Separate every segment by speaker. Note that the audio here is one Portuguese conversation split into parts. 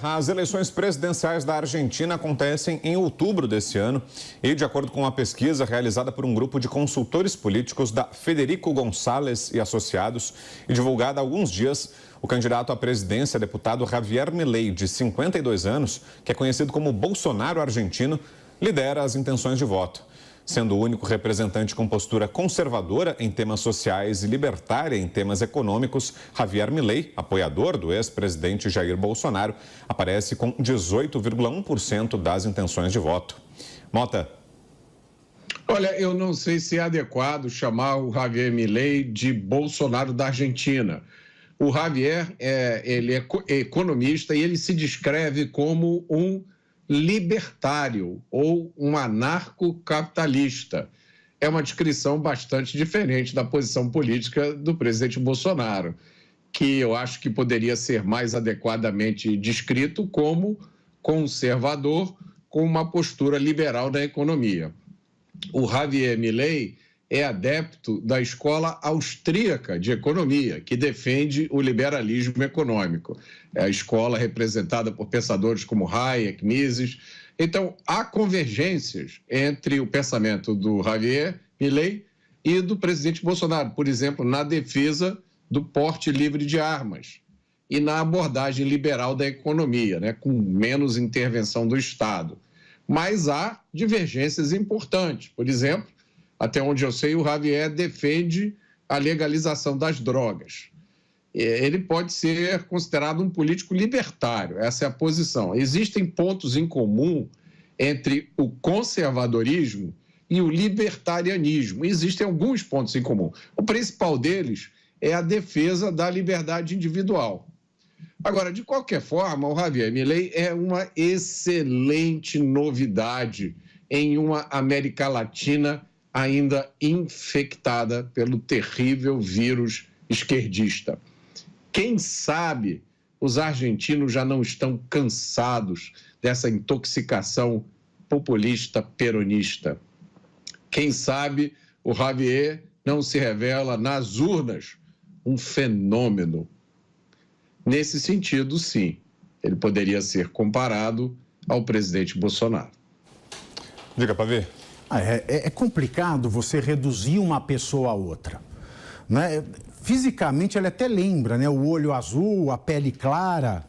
Speaker 1: As eleições presidenciais da Argentina acontecem em outubro desse ano e, de acordo com uma pesquisa realizada por um grupo de consultores políticos da Federico Gonçalves e Associados e divulgada há alguns dias, o candidato à presidência, deputado Javier Milei, de 52 anos, que é conhecido como Bolsonaro argentino, lidera as intenções de voto. Sendo o único representante com postura conservadora em temas sociais e libertária em temas econômicos, Javier Milei, apoiador do ex-presidente Jair Bolsonaro, aparece com 18,1% das intenções de voto. Mota.
Speaker 2: Olha, eu não sei se é adequado chamar o Javier Milei de Bolsonaro da Argentina. O Javier, ele é economista e ele se descreve como um libertário ou um anarcocapitalista. É uma descrição bastante diferente da posição política do presidente Bolsonaro, que eu acho que poderia ser mais adequadamente descrito como conservador com uma postura liberal da economia. O Javier Milei é adepto da escola austríaca de economia, que defende o liberalismo econômico. É a escola representada por pensadores como Hayek, Mises. Então, há convergências entre o pensamento do Javier Milei e do presidente Bolsonaro, por exemplo, na defesa do porte livre de armas e na abordagem liberal da economia, né, com menos intervenção do Estado. Mas há divergências importantes. Por exemplo, até onde eu sei, o Javier defende a legalização das drogas. Ele pode ser considerado um político libertário, essa é a posição. Existem pontos em comum entre o conservadorismo e o libertarianismo. Existem alguns pontos em comum. O principal deles é a defesa da liberdade individual. Agora, de qualquer forma, o Javier Milei é uma excelente novidade em uma América Latina ainda infectada pelo terrível vírus esquerdista. Quem sabe os argentinos já não estão cansados dessa intoxicação populista peronista. Quem sabe o Javier não se revela nas urnas um fenômeno. Nesse sentido, sim, ele poderia ser comparado ao presidente Bolsonaro.
Speaker 1: Diga, Pavê.
Speaker 3: É complicado você reduzir uma pessoa a outra, né? Fisicamente, ele até lembra, né? O olho azul, a pele clara,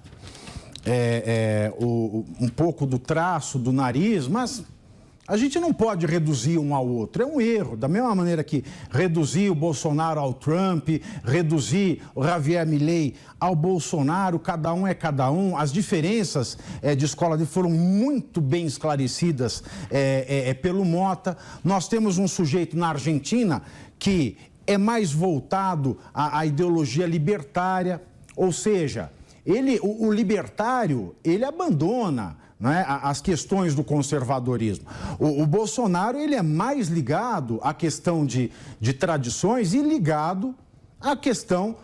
Speaker 3: um pouco do traço do nariz, mas a gente não pode reduzir um ao outro. É um erro. Da mesma maneira que reduzir o Bolsonaro ao Trump, reduzir o Javier Milei ao Bolsonaro, cada um é cada um. As diferenças de escola foram muito bem esclarecidas pelo Mota. Nós temos um sujeito na Argentina que é mais voltado à ideologia libertária, ou seja, o libertário, ele abandona, né, as questões do conservadorismo. O Bolsonaro, ele é mais ligado à questão de tradições e ligado à questão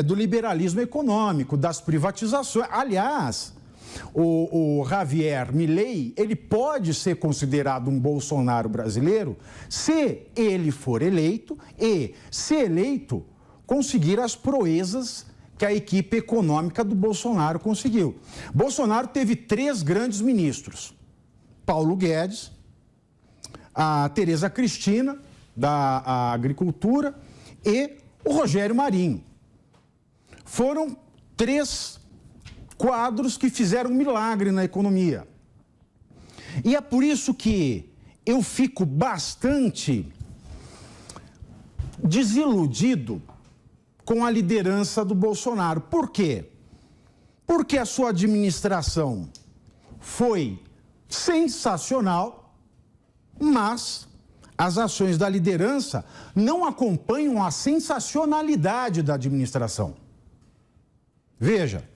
Speaker 3: do liberalismo econômico, das privatizações. Aliás, o Javier Milei, ele pode ser considerado um Bolsonaro brasileiro se ele for eleito e, se eleito, conseguir as proezas que a equipe econômica do Bolsonaro conseguiu. Bolsonaro teve 3 grandes ministros: Paulo Guedes, a Tereza Cristina, da Agricultura, e o Rogério Marinho. Foram 3 quadros que fizeram um milagre na economia. E é por isso que eu fico bastante desiludido com a liderança do Bolsonaro. Por quê? Porque a sua administração foi sensacional, mas as ações da liderança não acompanham a sensacionalidade da administração. Veja,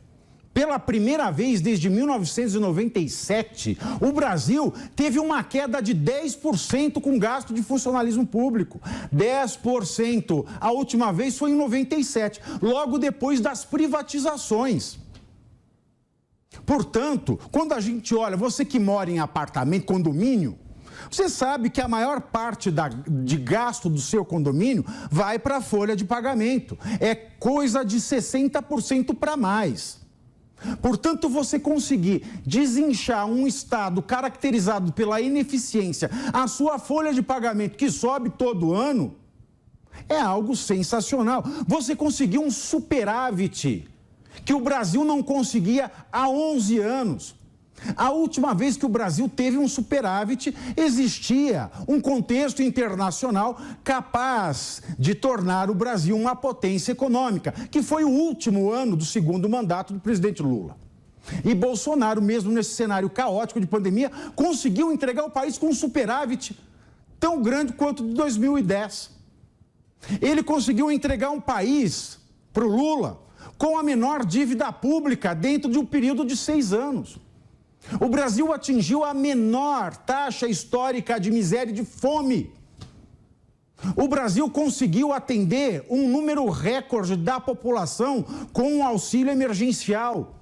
Speaker 3: pela primeira vez desde 1997, o Brasil teve uma queda de 10% com gasto de funcionalismo público. 10%. A última vez foi em 97, logo depois das privatizações. Portanto, quando a gente olha, você que mora em apartamento, condomínio, você sabe que a maior parte de gasto do seu condomínio vai para a folha de pagamento. É coisa de 60% para mais. Portanto, você conseguir desinchar um Estado caracterizado pela ineficiência, a sua folha de pagamento que sobe todo ano, é algo sensacional. Você conseguiu um superávit que o Brasil não conseguia há 11 anos. A última vez que o Brasil teve um superávit, existia um contexto internacional capaz de tornar o Brasil uma potência econômica, que foi o último ano do segundo mandato do presidente Lula. E Bolsonaro, mesmo nesse cenário caótico de pandemia, conseguiu entregar o país com um superávit tão grande quanto o de 2010. Ele conseguiu entregar um país para o Lula com a menor dívida pública dentro de um período de 6 anos. O Brasil atingiu a menor taxa histórica de miséria e de fome. O Brasil conseguiu atender um número recorde da população com um auxílio emergencial.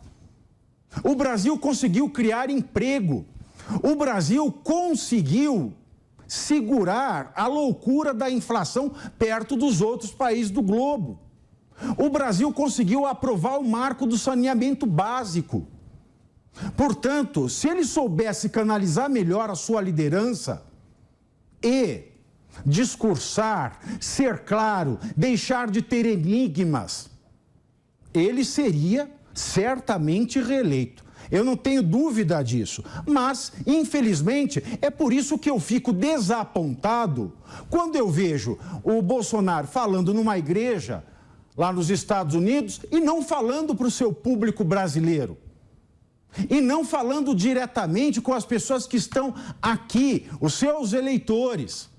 Speaker 3: O Brasil conseguiu criar emprego. O Brasil conseguiu segurar a loucura da inflação perto dos outros países do globo. O Brasil conseguiu aprovar o marco do saneamento básico. Portanto, se ele soubesse canalizar melhor a sua liderança e discursar, ser claro, deixar de ter enigmas, ele seria certamente reeleito. Eu não tenho dúvida disso. Mas, infelizmente, é por isso que eu fico desapontado quando eu vejo o Bolsonaro falando numa igreja lá nos Estados Unidos e não falando para o seu público brasileiro. E não falando diretamente com as pessoas que estão aqui, os seus eleitores.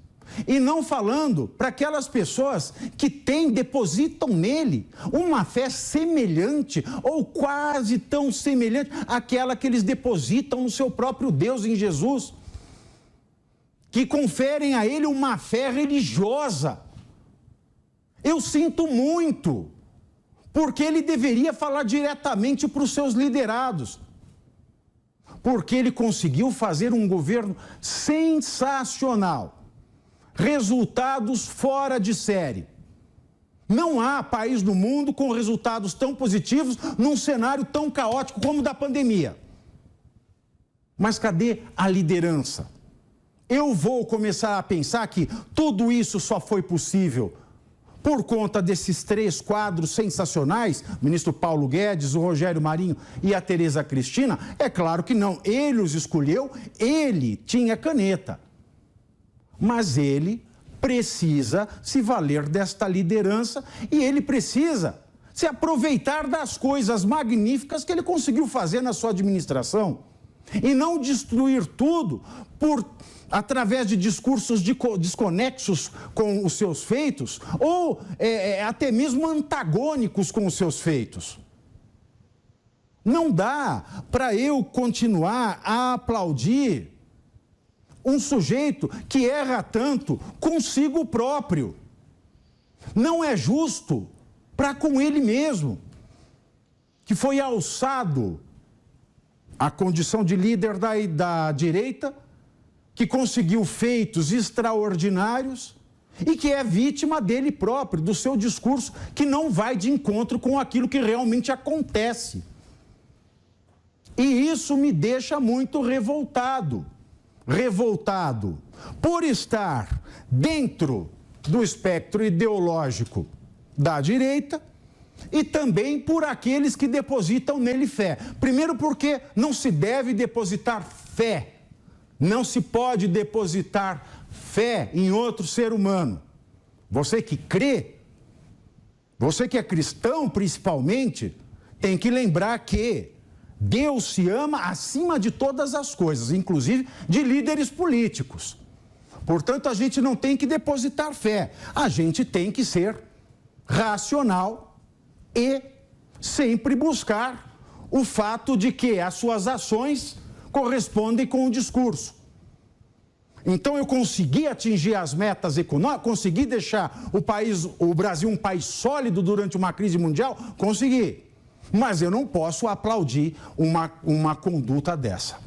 Speaker 3: E não falando para aquelas pessoas que depositam nele uma fé semelhante ou quase tão semelhante àquela que eles depositam no seu próprio Deus, em Jesus. Que conferem a ele uma fé religiosa. Eu sinto muito, porque ele deveria falar diretamente para os seus liderados. Porque ele conseguiu fazer um governo sensacional. Resultados fora de série. Não há país no mundo com resultados tão positivos num cenário tão caótico como o da pandemia. Mas cadê a liderança? Eu vou começar a pensar que tudo isso só foi possível por conta desses 3 quadros sensacionais, o ministro Paulo Guedes, o Rogério Marinho e a Tereza Cristina? É claro que não, ele os escolheu, ele tinha caneta. Mas ele precisa se valer desta liderança e ele precisa se aproveitar das coisas magníficas que ele conseguiu fazer na sua administração e não destruir tudo através de discursos desconexos com os seus feitos ou até mesmo antagônicos com os seus feitos. Não dá para eu continuar a aplaudir um sujeito que erra tanto consigo próprio. Não é justo para com ele mesmo, que foi alçado à condição de líder da direita, que conseguiu feitos extraordinários e que é vítima dele próprio, do seu discurso, que não vai de encontro com aquilo que realmente acontece. E isso me deixa muito revoltado. Revoltado por estar dentro do espectro ideológico da direita e também por aqueles que depositam nele fé. Primeiro porque não se deve depositar fé, não se pode depositar fé em outro ser humano. Você que crê, você que é cristão principalmente, tem que lembrar que Deus se ama acima de todas as coisas, inclusive de líderes políticos. Portanto, a gente não tem que depositar fé, a gente tem que ser racional e sempre buscar o fato de que as suas ações correspondem com o discurso. Então, eu consegui atingir as metas econômicas, consegui deixar o Brasil um país sólido durante uma crise mundial? Consegui. Mas eu não posso aplaudir uma conduta dessa.